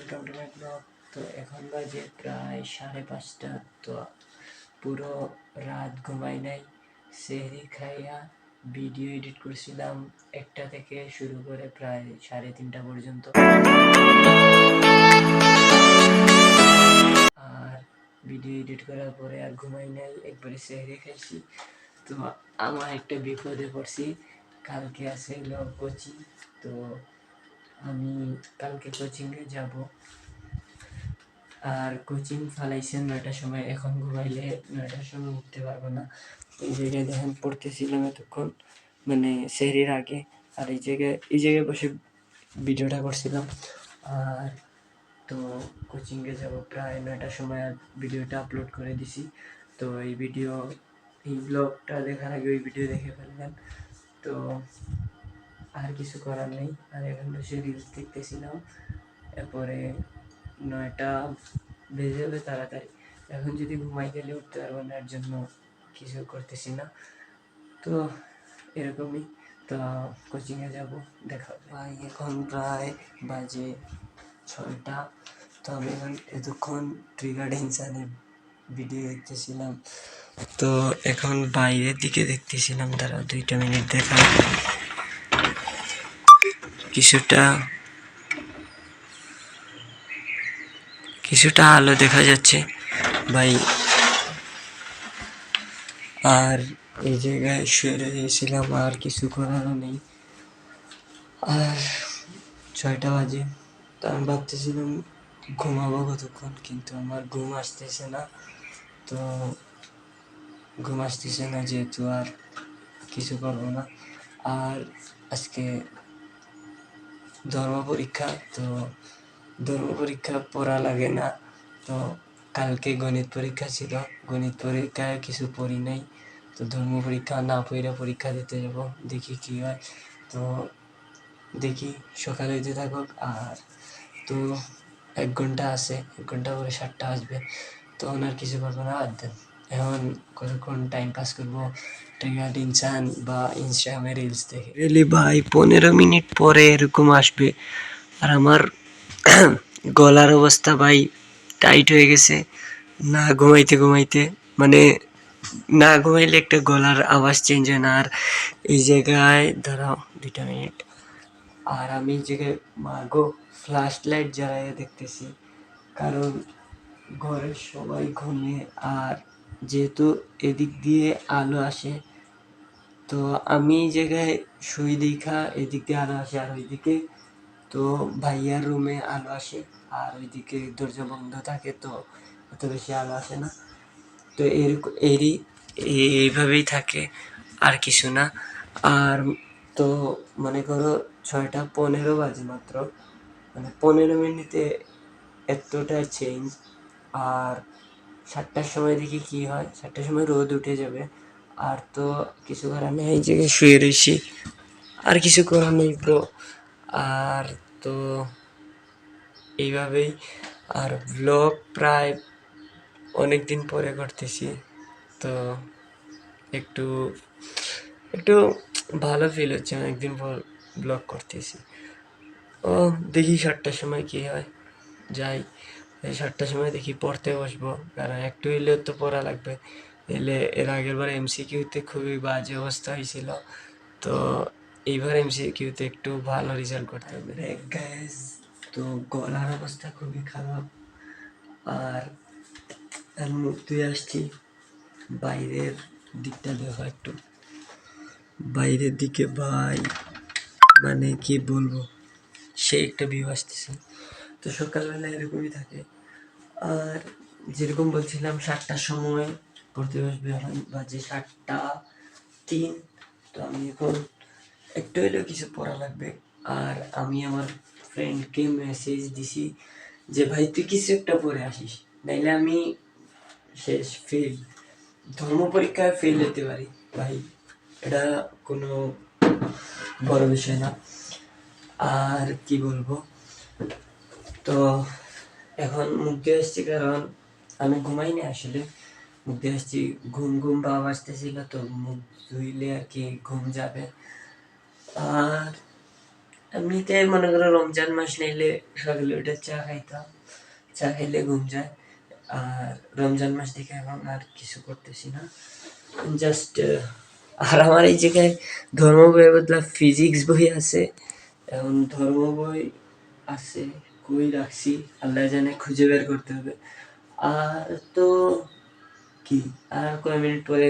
Welcome to my blog. তো এখন বাজে প্রায় 5:30। তো পুরো রাত ঘুমাই নাই, সেহরি খাইয়া ভিডিও এডিট করছিলাম 1টা থেকে শুরু করে প্রায় 3:30 পর্যন্ত। আর ভিডিও এডিট করার পরে আর ঘুমাই নাই, একবারে সেহরি খাইছি। তো আমার একটা বিপদে পড়ছি, কালকে আছে কোচিং। তো আমি কালকে কোচিংয়ে যাব, আর কোচিং ফালাইছেন 9টার সময়। এখন ঘুমাইলে 9টার সময় উঠতে পারবো না। এই জায়গায় দেখেন পড়তেছিলাম এতক্ষণ, মানে সেহরির আগে। আর এই জায়গায় বসে ভিডিওটা করছিলাম। আর তো কোচিংয়ে যাব প্রায় 9টার সময়, আর ভিডিওটা আপলোড করে দিছি। তো এই ব্লগটা দেখার আগে ওই ভিডিও দেখে ফেলবেন। তো আর কিছু করার নেই। আর এখন বসে রিলস দেখতেছিলাম। এরপরে 9টা বেজে যাবে তাড়াতাড়ি। এখন যদি ঘুমাই গেলে উঠতে পারবো না, এর জন্য কিছু করতেছি না। তো এরকমই। তো কোচিংয়ে যাব, দেখা হবে। ভাই এখন প্রায় বাজে 6টা। তো আমি এখন এতক্ষণ ট্রিগার্ড ইনসানের ভিডিও দেখতেছিলাম। তো এখন বাইরের দিকে দেখতেছিলাম, তারা 2টা মিনিট দেখা কিছুটা আলো দেখা যাচ্ছে ভাই। আর এই জায়গায় শুয়ে রয়েছিলাম, আর কিছু করারও নেই। আর 6টা বাজে। তো আমি ভাবতেছিলাম ঘুমাবো কতক্ষণ, কিন্তু আমার ঘুম আসতেছে না। তো ঘুম আসতেছে না যেহেতু আর কিছু করবো না। আর আজকে ধর্ম পরীক্ষা, তো ধর্ম পরীক্ষা পড়া লাগে না। তো কালকে গণিত পরীক্ষা ছিল, গণিত পরীক্ষায় কিছু পড়ি নাই। তো ধর্ম পরীক্ষা না পড়ে পরীক্ষা দিতে যাব, দেখি কি হয়। তো দেখি সকালে হইতে থাকুক। আর তো 1 ঘন্টা আছে, 1 ঘন্টা পরে 7টা আসবে। তখন আর কিছু করবো না, বাদ দেন। এখন কতক্ষণ টাইম পাস করবো ট্রিগার্ড ইনসান বা ইনস্টাগ্রামে রিলস দেখে। রিয়েলি ভাই 15 মিনিট পরে এরকম আসবে। আর আমার গলার অবস্থা ভাই টাইট হয়ে গেছে, না ঘুমাইতে মানে না ঘুমাইলে একটা গলার আওয়াজ চেঞ্জ হয় না। আর এই জায়গায় দাঁড়াও 2টা মিনিট। আর আমি এই জায়গায় মাগো ফ্ল্যাশ লাইট জ্বালাইয়া দেখতেছি, কারণ ঘরের সবাই ঘুমিয়ে। আর যেহেতু এদিক দিয়ে আলো আসে, তো আমি এই জায়গায় শুই দেখা এদিক দিয়ে আলো আসে, আর ওইদিকে তো ভাইয়ার রুমে আলো আসে, আর ওইদিকে দরজা বন্ধ থাকে, তো এত বেশি আলো আসে না। তো এইভাবেই থাকে, আর কিছু না। আর তো মনে করো 6টা 15 বাজে মাত্র, মানে 15 মিনিটে এতটা চেঞ্জ। আর 7টার সময় দেখি কি হয়, 7টার সময় রোদ উঠে যাবে। আর তো কিছু করার নেই, এই জায়গায় শুয়ে রয়েছি, আর কিছু করার নেই ব্রো। আর তো এইভাবেই। আর ব্লগ প্রায় অনেক দিন পরে করতেছি, তো একটু একটু ভালো ফিল হচ্ছে, অনেকদিন পর ব্লগ করতেছি। ও দেখি 7টার সময় কি হয়, যাই 7টার সময় দেখি পড়তে বসবো, কারণ একটু হইলেও তো পড়া লাগবে। এর আগের বার MCQতে খুবই বাজে অবস্থা হয়েছিল, তো এইবার MCQতে একটু ভালো রেজাল্ট করতে হবে। গাইস, তো গলার অবস্থা খুবই খারাপ। আর মুখ ধুয়ে আসছি। বাইরের দিকটা দেখো একটু, বাইরের দিকে ভাই মানে কি বলবো, সে একটা ভিউ আসতেছে। তো সকালবেলা এরকমই থাকে। আর যেরকম বলছিলাম 7টার সময় পড়তে বসবে, এখন বাজে 7টা 3। তো আমি এখন একটু হলেও কিছু পড়া লাগবে। আর আমি আমার ফ্রেন্ডকে মেসেজ দিছি যে ভাই তুই কিছু একটা পড়ে আসিস, নাইলে আমি শেষ, ফেল। ধর্ম পরীক্ষায় ফেল হতে পারি ভাই, এটা কোনো বড় বিষয় না। আর কি বলবো, তো এখন মুখ দিয়ে আসছি, কারণ আমি ঘুমাইনি আসলে। মুখ দিয়ে আসছি, ঘুম ভাব আসতেছিল, তো মুখ ধুইলে আর কি ঘুম যাবে। আর এমনিতে মনে করো রমজান মাস নাইলে সকালে উঠে চা খাইতাম, চা খাইলে ঘুম যায়। আর রমজান মাস থেকে এখন আর কিছু করতেছি না, জাস্ট আর আমার এই জায়গায় ধর্ম বইয়ের বদলা ফিজিক্স বই আছে। এখন ধর্ম বই আছে, কই রাখছি আল্লাহ জানে, খুঁজে বের করতে হবে। আর তো কি, আর কয় মিনিট পরে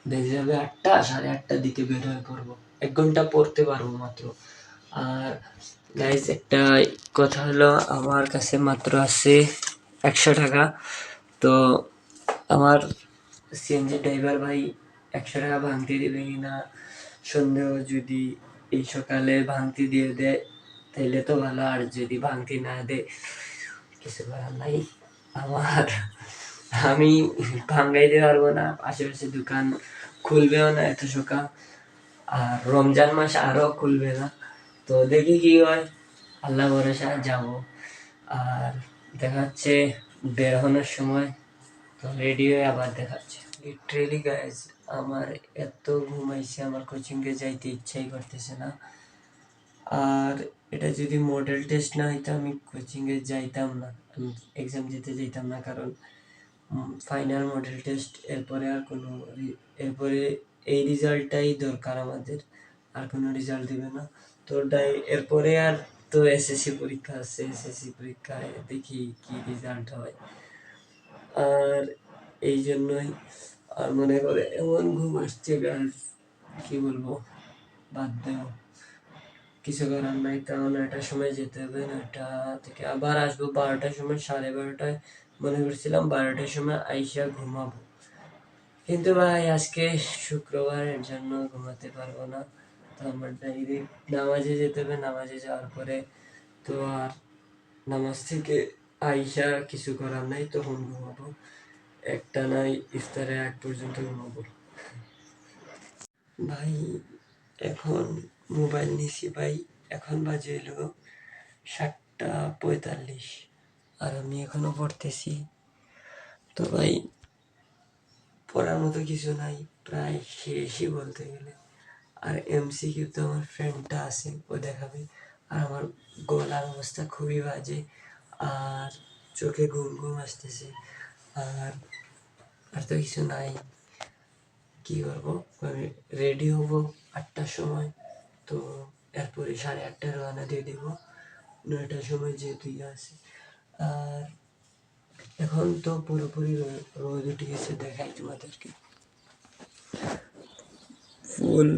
বেজে যাবে 8টা, 8:30টার দিকে বের হয়ে পড়বো, 1 ঘন্টা পড়তে পারবো মাত্র। আর গাইজ একটা কথা হলো, আমার কাছে মাত্র আছে 100 টাকা। তো আমার সিএনজি ড্রাইভার ভাই 100 টাকা ভাঙতি দিবে কিনা সন্দেহ। যদি এই সকালে ভাঙতি দিয়ে দেয় তাইলে তো ভালো, আর যদি ভাঙতি না দেয় কিছু করার নাই আমার। আমি ভাঙাইতে পারবো না, আশেপাশে দোকান খুলবেও না এত সকাল, আর রমজান মাস আরো খুলবে না। তো দেখি কি হয়, আল্লাহ ভরসা যাব। আর দেখা যাচ্ছে বের হওয়ার সময়, তো রেডি হয়ে আবার দেখাচ্ছে। লিটারেলি গাইজ আমার এত ঘুমাইছে, আমার কোচিংয়ে যাইতে ইচ্ছাই করতেছে না। আর এটা যদি মডেল টেস্ট না হইতো আমি কোচিংয়ে যাইতাম না, আমি এক্সাম দিতে যাইতাম না, কারণ ফাইনাল মডেল টেস্ট, এরপরে আর কোনো এরপরে এই রেজাল্টটাই দরকার আমাদের, আর কোনো রেজাল্ট দিবে না। তো এরপরে আর তো এসএসসি পরীক্ষা আছে, এসএসসি পরীক্ষায় দেখি কি রেজাল্ট হয়। আর এই জন্যই আর মনে করে এমন ঘুম আসছে গাছ, কি বলবো, বাদ দেও, কিছু করার নাই। তাও 9টার সময় যেতে হবে, 9টা থেকে আবার আসবো 12টার সময়, 12:30টায় মনে করছিলাম 12টার সময় আইসা ঘুমাবো, কিন্তু ভাই আজকে শুক্রবারের জন্য ঘুমাতে পারবো না। তো আমার ডাইরেক্ট নামাজে যেতে হবে, নামাজে যাওয়ার পরে তো আর নামাজ থেকে আইসা কিছু করার নাই, তখন ঘুমাবো, একটা নাই ইফতারের আগ পর্যন্ত ঘুমাবো। ভাই এখন মোবাইল নিছি ভাই, এখন বাজে হলো 7:45, আর আমি এখনো পড়তেছি। তো ভাই পড়ার মতো কিছু নাই, প্রায় শেষই বলতে গেলে। আর এমসিকিউ তো আমার ফ্রেন্ডটা আছে, ও দেখাবে। আর আমার গলার অবস্থা খুবই বাজে, আর চোখে ঘুম ঘুম আসতেছে। আর আর তো কিছু নাই, কি করবো, আমি রেডি হবো 8টার সময়। তো এরপরে 8:30টায় রওনা দিয়ে দিব, 9টার সময় যেহেতু আছে। আর এখন তো পুরোপুরি রোদ উঠে গেছে, দেখাই তোমাদেরকে, ফুল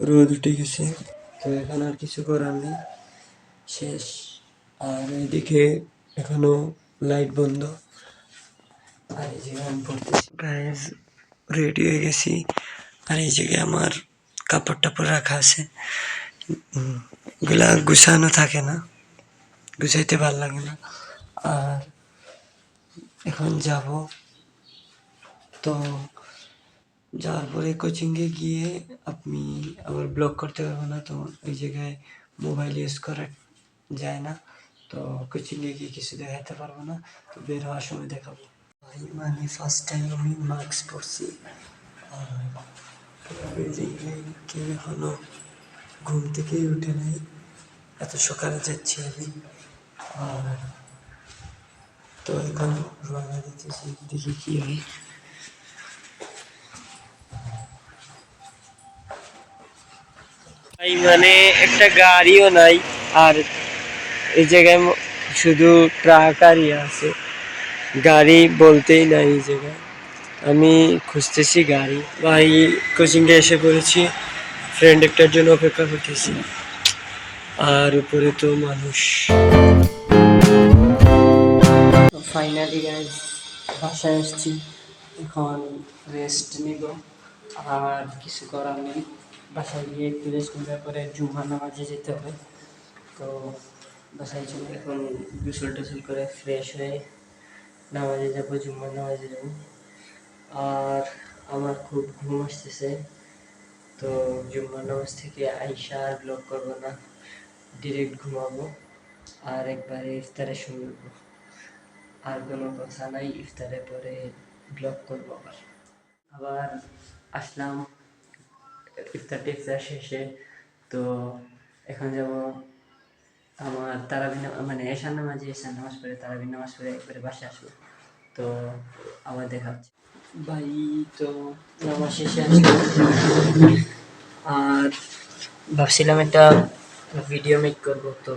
রোদ উঠে গেছে। তো এখন আর কিছু করার নেই, শেষ। আর এদিকে এখনো লাইট বন্ধ, আর এই জায়গায় আমি পড়তেছি গাইজ, রেডি হয়ে গেছি। আর এই জায়গায় আমার কাপড় টাপড় রাখা আছে, এগুলা গুছানো থাকে না, গুছাইতে ভাল লাগে না। আর এখন যাব, তো যাওয়ার পরে কোচিংয়ে গিয়ে আপনি আবার ব্লগ করতে পারবো না, তো ওই জায়গায় মোবাইল ইউজ করা যায় না। তো কোচিংয়ে গিয়ে কিছু দেখাতে পারবো না, তো বের হওয়ার সময় দেখাবো। ভাই মানে ফার্স্ট টাইম আমি মাস্ক পরছি, আর কেউ এখনো ঘুম থেকেই উঠে নাই, এত সকালে যাচ্ছি আমি। আর তো এখন রওনা দিতেছি, দেখি কি হয়। মানে একটা গাড়িও নাই, আর এই জায়গায় শুধু ট্রাক আর আছে, গাড়ি বলতেই নাই এই জায়গায়। আমি খুঁজতেছি গাড়ি। ভাই কোচিংয়ে এসে পড়েছি, ফ্রেন্ড একটার জন্য অপেক্ষা করতেছি, আর উপরে তো মানুষ। ফাইনালি গাইজ বাসায় আসছি, এখন রেস্ট নিব, আর কিছু করার নেই। বাসায় গিয়ে একটু রেস্ট নেওয়ার পরে জুম্মার নামাজে যেতে হবে। তো বাসায় চলে এখন গোসল টোসল করে ফ্রেশ হয়ে নামাজে যাবো, জুম্মার নামাজে যাবো। আর আমার খুব ঘুম আসতেছে, তো জুম্মার নামাজ থেকে আইসা আর ব্লগ করবো না, ডিরেক্ট ঘুমাবো, আর একবারে ইফতারে শুরু করবো। আর কোনো কথা নাই, ইফতারের পরে ব্লগ করবো আবার। আসলাম ইফতার টিফতার শেষে, তো এখন যাব আমার তারাবি মানে এশার নামাজে, এশার নামাজ পড়ে তারাবি নামাজ পড়ে একবারে বাসায় আসবো। তো আবার দেখা হচ্ছে ভাই। তো নামাজ শেষে আসলাম, আর ভাবছিলাম একটা ভিডিও মেক করবো, তো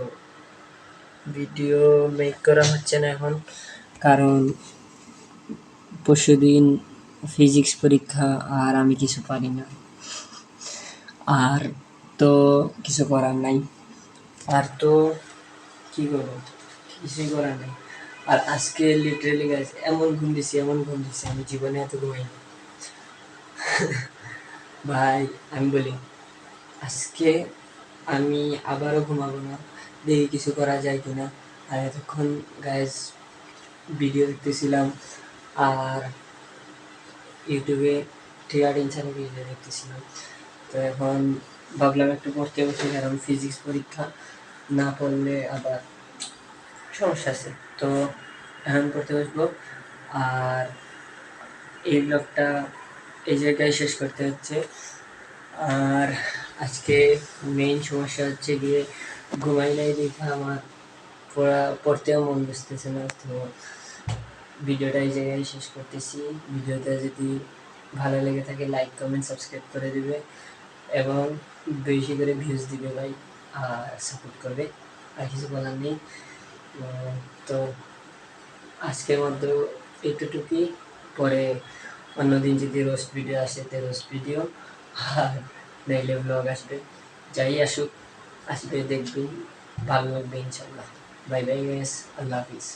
ভিডিও মেক করা হচ্ছে না এখন, কারণ পরশুদিন ফিজিক্স পরীক্ষা আর আমি কিছু পারি না, আর তো কিছু করার নাই, আর তো কি করবো, কিছুই করার নেই। আর আজকে লিটারেলি গাইস এমন ঘুম দিছি, এমন ঘুম দিছি, আমি জীবনে এত ঘুমাইনি ভাই। আমি বলি আজকে আমি আবারও ঘুমাবো না, দেখি কিছু করা যায় কিনা। আর এতক্ষণ গাইস ভিডিও দেখতেছিলাম, আর ইউটিউবে টিয়ার ইনসানের ভিডিও দেখতেছিলাম। তো এখন ভাবলাম একটু পড়তে বসে, কারণ ফিজিক্স পরীক্ষা, না পড়লে আবার সমস্যা আছে। তো এখন পড়তে বসবো, আর এই ব্লগটা এই জায়গায় শেষ করতে হচ্ছে। আর আজকে মেইন সমস্যা হচ্ছে গিয়ে ঘুমাই নাই দেখে আমার পড়তেও মন বসতেছে না। তো ভিডিওটা এই জায়গায় শেষ করতেছি। ভিডিওটা যদি ভালো লেগে থাকে লাইক কমেন্ট সাবস্ক্রাইব করে দিবে, এবং বেশি করে ভিউজ দিবে ভাই, আর সাপোর্ট করবে। আর কিছু বলার নেই। তো আজকের মধ্যে এতটুকুই। পরে অন্যদিন যদি রোস্ট ভিডিও আসে তো রোস্ট ভিডিও, আর নাইলে ব্লগ আসবে, যাই আসুক আসবে, দেখবেন ভালো লাগবে ইনশাল্লাহ। বাই বাই গাইস, আল্লাহ হাফিজ।